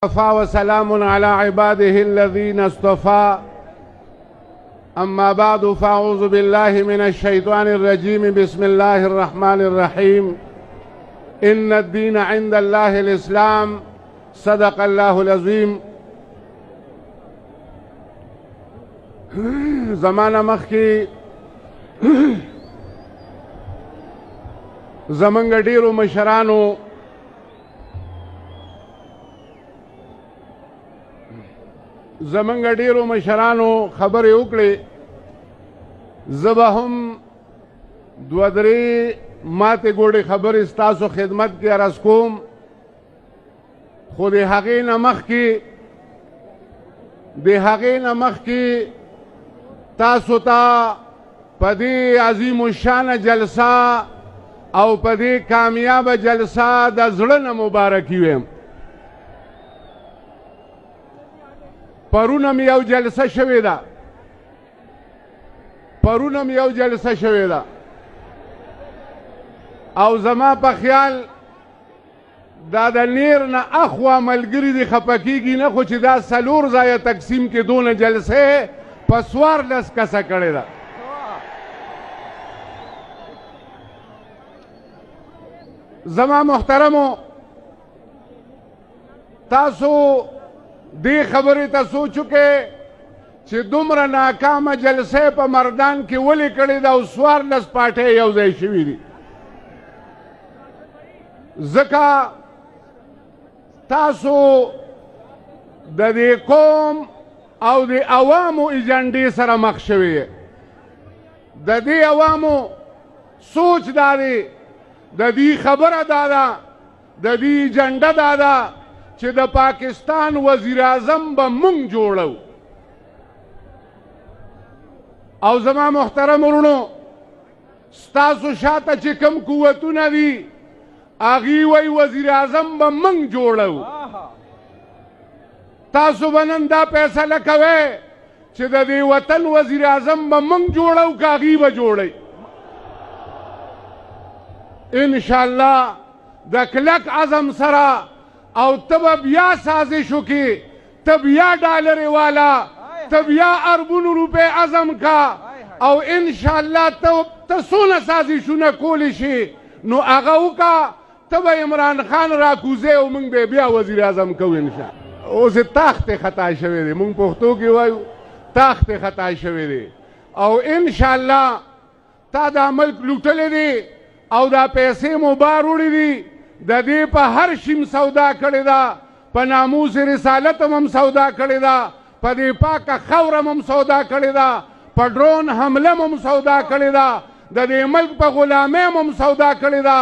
وسلام على عباده الذين اصطفى أما بعد فأعوذ بالله من الشيطان الرجيم بسم الله الرحمن الرحيم إن الدين عند الله الإسلام صدق الله العظيم. زمانه مخکې زمونږ ډیرو مشرانو خبرې وکړې، زه به هم دوه درې ماتې ګوډې خبرې ستاسو خدمت کې عرض کوم، خو د هغې نه مخکې تاسو ته په دې عظیم الشانه جلسه او په دې کامیابه جلسه د زړه نه مبارکي ویم. پرونم یو جلسه شوې ده او زما په خیال دا د نیر نه اخوا ملګري دي خفه کېږي نه، خو چې دا 4 ځایه تقسیم کې دونه جلسې په 14 کسه کړې ده. زما محترمو، تاسو دې خبرې ته سوچ وکړئ چې دومره ناکامه جلسې په مردان کې ولې کړې ده او 14 پاټې یو ځای شوي دي. ځکه تاسو د دې قوم او د عوامو ایجنډې سره مخ شوي. د دې عوامو سوچ دا دی، د دې خبره دا ده، د دې ایجنډه دا ده چې د پاکستان وزیر اعظم به مونږ جوړو. او زما محترم ورونو، ستاسو شاته چې کم قوتونه دي هغوی وایي وزیر اعظم به مونږ جوړو. تاسو به نن دا فیصله کوئ چې د دې وطن وزیر اعظم به مونږ جوړو که هغوی به جوړوي. انشاءالله د کلک عزم سره او تب بیا سازش وکړي، ته بیا ډالرې والا، ته بیا اربونو روپۍ عزم کا او انشاءالله ته څونه سازشونه کولی شي نو هغه وکړه. ته به عمران خان راکوزې او موږ به بیا وزیر اعظم کوو انشاءالله. اوس تاختې خطا شوی دی، موږ پښتو کې وایو تاختې خطا شوی دی او انشاءالله تا دا ملک لوټلی دی او دا پیسې مو بار وړي دي. د دې په هر شیم سودا کړې ده، په ناموس رسالت هم سودا کړې ده، په دې پاکه خوره هم سودا کړې ده، په ډرون حمله هم سودا کړې ده، د دې ملک په غلامۍ هم سودا کړې ده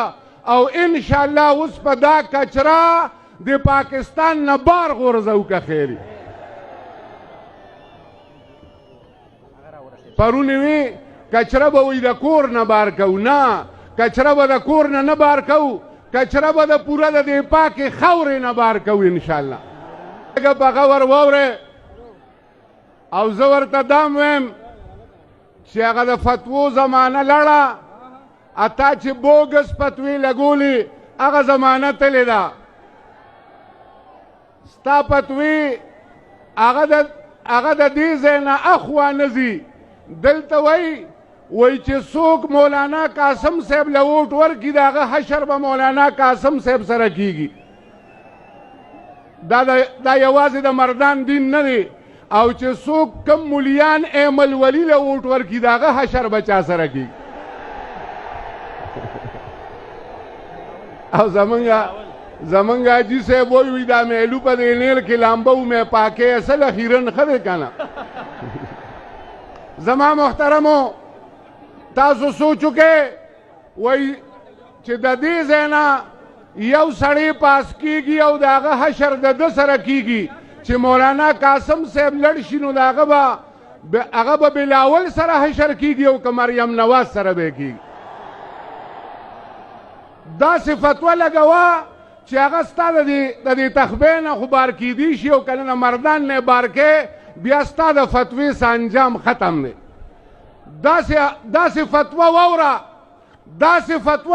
او انشاءالله اوس په دا کچره د پاکستان نه بار غورځو که خیري. پرون وی کچره به وی د کور نه بار کوو، نه کچره به د کور نه بار کوو، کچره به د پوره د دې پاکې خاورې نه بار کوو انشاءالله. په غور واورئ او زه ورته دا ویم چې هغه د فتوو زمانه لړه، اتا چې بوګس فتوې لګولې هغه زمانه تلې ده. ستا فتوې هغه د دې ځای نه اخوا نه ځي. دلته وایي چې څوک مولانا قاسم صاحب له ووټ ورکړي د هغه حشر به مولانا قاسم صاحب سره کیږي. دا یوازې د مردان دین نه دی، او چې څوک کم مولیان ایمل ولی له ووټ ورکړي د هغه حشر به چا سره کیږي. او زمونږ حاجي صاحب وایي دا میلو په دې نیل کې لامبه و مې پاکې اصل اخیرن ښه دی که نه. زما محترمو، تاسو سوچ وکړئ وایي چې د دې ځای نه یو سړی پاس کیږي او د هغه حشر د ده سره کیږي چې مولانا قاسم صاحب لړ شي نو د هغه به بلاول سره حشر کیږي او که مریم نواز سره به کیږي. داسې فتوه لګوه چې هغه ستا د دې تخبې نه خو بار کیدی شي او که نه مردان نه بار کې بیا ستا د فتوې سه انجام ختم دی. داسې فتوه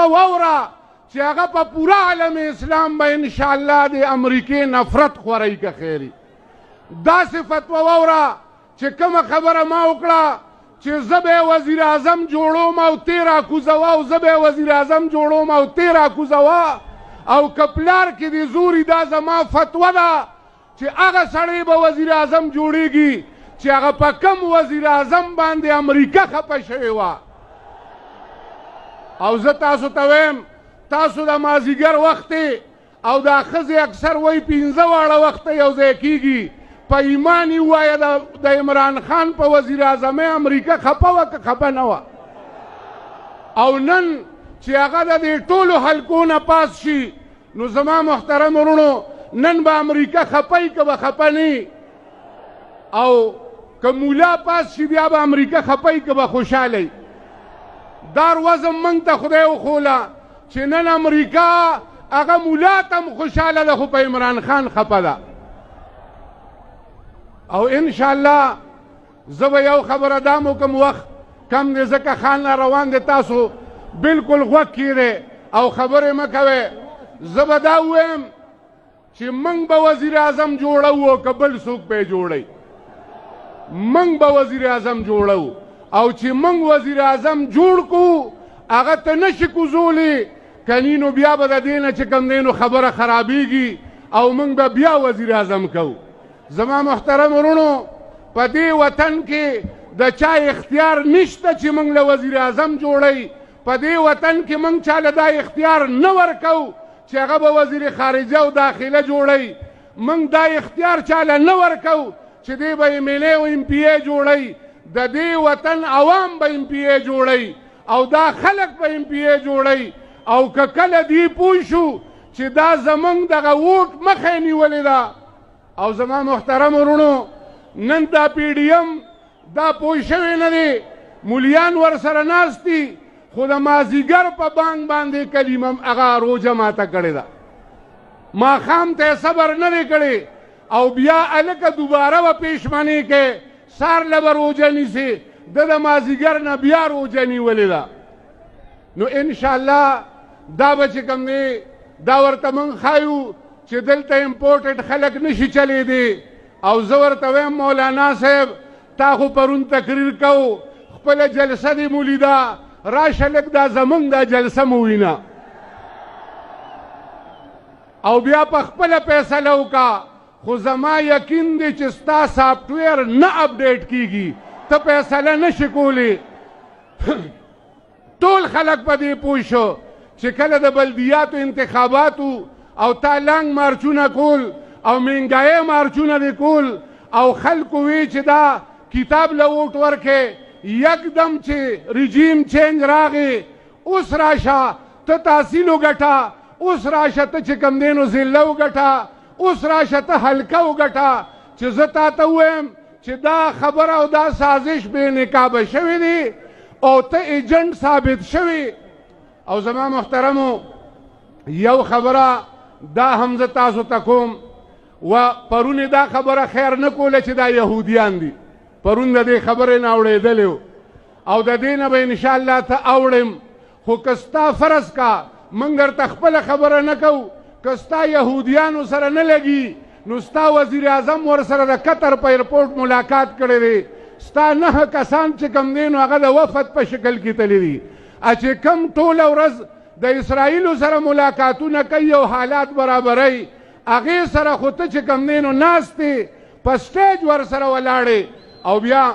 واوره چې هغه په پورا عالم اسلام به انشاءالله د امریکې نفرت خورئ که خیري داسې فتوا واوره چې کومه خبره ما وکړه چې زه به وزیر اعظم جوړوم او تی راکوزوه او زه به وزیر اعظم جوړوم او تی راکوزوه او که پلار کې د زوري دا زما فتوا ده چې هغه سړی به وزیر اعظم جوړیږي چې هغه په کم وزیر اعظم باندې امریکا خفه شوې وه او زه تاسو ته وایم تاسو د مازدیګر وخت او دا ښځې اکثر وایي 15 واړه وخته یو ځای کېږي په ایمان یې ووایه د عمران خان په وزیر اعظمۍ امریکا خفه وه که خفه نه وه او نن چې هغه د دې ټولو حلقو نه پاس شي نو زما محترم ورونو نن به امریکا خفه که به خفه نه او که مولا پاس شي بیا به امریکا خفه که به خوشحاله دار وزم موږ ته خدای وښوله چې نن امریکا هغه مولا ته هم خوشحاله ده خو په عمران خان خفه ده او انشاءالله زه به یو خبره دا مو کوم وخت کم دی ځکه خان را روان دی تاسو بلکل غوږ کیږئ او خبرې مه کوئ زه به دا ووایم چې موږ به وزیر اعظم جوړو او که بل څوک به یې جوړوي موږ به وزیر اعظم جوړو او چې موږ وزیر اعظم جوړ کړو هغه ته نشي کوزولی کنی نو بیا به د دې نه چې کوم دی نو خبره خرابېږي او موږ به بیا وزیر اعظم کوو زما محترم ورونو په دې وطن کې د چا اختیار نشته چې موږ له وزیر اعظم جوړی په دې وطن کې موږ چاله دا اختیار نه ورکو چې هغه به وزیر خارجه او داخله جوړی موږ دا اختیار چاله نه ورکو چې دی به ایم ایل ای او ایم پی ای جوړی د دې وطن عوام به ایم پی ای جوړی او دا خلک به ایم پی ای جوړی او که کله دی پوه شو چې دا زموږ دغه ووټ مخه نیولې ده او زما محترم ورونو نن دا پی ډي ایم دا پوه شوی نه دی مولیان ورسره ناست دي خو د مازدیګر په بانک باندې کلمه هغه روژه ماته کړې ده ماښام ته صبر نه دی کړی او بیا هلکه دوباره به پېشمني کې سار له به روژه نیسي ده د مازدیګر نه بیا روژه نیولې ده نو انشاءالله دا به چې کوم دی دا ورته موږ ښایو چې دلته امپورټډ خلک نشي چلیدی او زه ورته وایم مولانا صاحب تا خو پرون تقریر کو خپله جلسه دې مو لیده راشه لږ دا زموږ دا جلسه مو وینه او بیا په خپله فیصله وکړه خو زما یقین دی چې ستا سافټویر نه اپډیټ کیږي ته فیصله نشي کولی ټول خلک په دې پوه شو چې کله د بلدیاتو انتخاباتو او تا لنګ مارچونه کول او مهنګایي مارچونه دې کول او خلکو وی چې دا کتاب له ووټ ورکې یکدم چې رژیم چینج راغی اوس راشه ته تحصیل وګټه اوس راشه ته چې کوم دی نو ضلع وګټه اوس راشه ته حلقه وګټه چې زه تا ته ووایم چې دا خبره او دا سازش بې نقابه شوی دی او ته ایجنټ ثابت شوی او زما محترمو یو خبره دا هم زه تاسو ته کوم و پرون دا خبره خیر نه کوله چې دا یهودیان دي پرون د دې خبرې نه اورېدلی او د دې نه به انشاءالله ته اوړم خو که ستا فرض کا موږ درته خپله خبره نه کوو که ستا یهودیانو سره نه لګي نو ستا وزیر اعظم ورسره د قطر په ایرپورټ ملاقات کړی دی ستا 9 کسان چې کوم دی نو هغه د وفد په شکل کې تللی دي چې کوم ټوله ورځ د اسرائیلو سره ملاقاتونه کوي او حالات برابروي هغې سره خو ته چې کوم دی نو ناست دی په سټیج ورسره ولاړې او بیا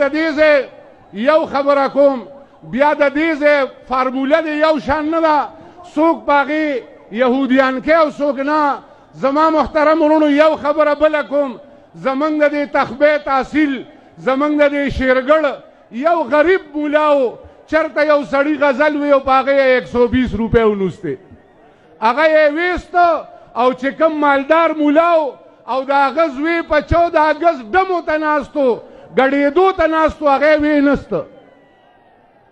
د دې ځای یو خبره کوم بیا د دې ځای فارموله د یو شان نه ده څوک په هغې یهودیان کې او څوک نه زما محترم ورونو یو خبره بله کوم زمونږ د دې تخبې تحصیل زمونږ د دې شیرګړ یو غریب مولا و چرته یو سړی غزل وی او په هغې 120 روپۍ ونوستې هغه یې ویسته او چې کوم مالدار مولا او د هغه زوی په 14 اګست ډمو ته ناستو ګډېدو ته ناستو هغه وی نسته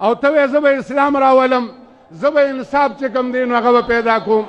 او ته وې زه به اسلام راولم زه به انصاف چې کوم دی نو هغه به پیدا کوم